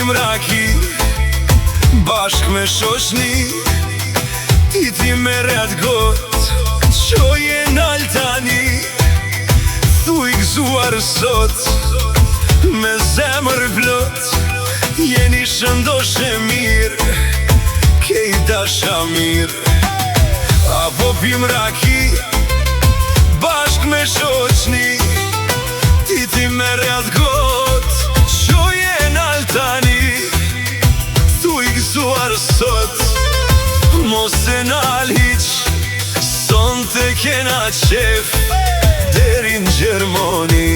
pim raki bashk me shoshni, ti me rrët got qoje nal tani. Thuj gëzuar sot me zemër plot, jeni shëndoshe mirë, kejta shamir. Apo pim raki bashk me shoqni, ti me rrët got qoje nal tani. Thuj gëzuar sot mos e nal hiq, son të kena qef deri në Gjermoni.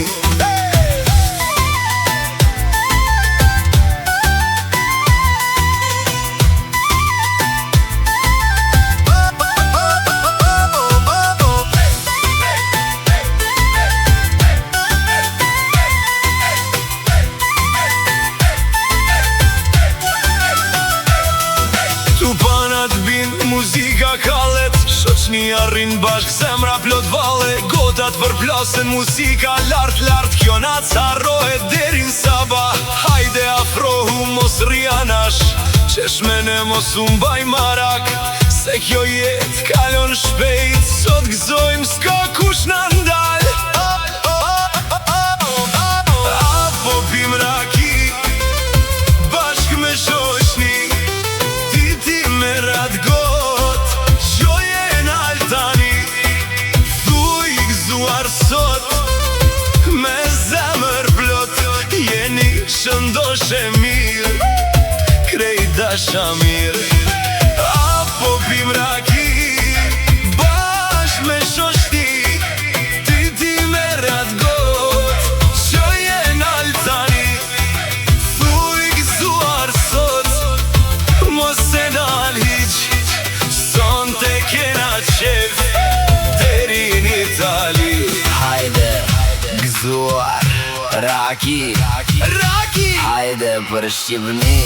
Muzika kallet, shoqni arrin bashk, zemra plot valle, gotat përplasen, muzika lart lart, kjo nat s'harrohet deri në sabah. Hajde afrohu mos rrianash, qeshmene mos umbaj marak, se kjo jet kalon shpejt, sot gëzojmë s'ka kush na ndal. Apo pim raki bashk me shoqni, ti me rrët got sot me zemër plot, jeni shëndoshe mirë, krejta shamir. Apo pim raki bashk me shoshti, ti me rrët got qoje nal tani. Thuj gëzuar sot mos e dal hiq, son të kena qef deri në Itali. Gëzuar Raki, Raki, hajde për Shqipni.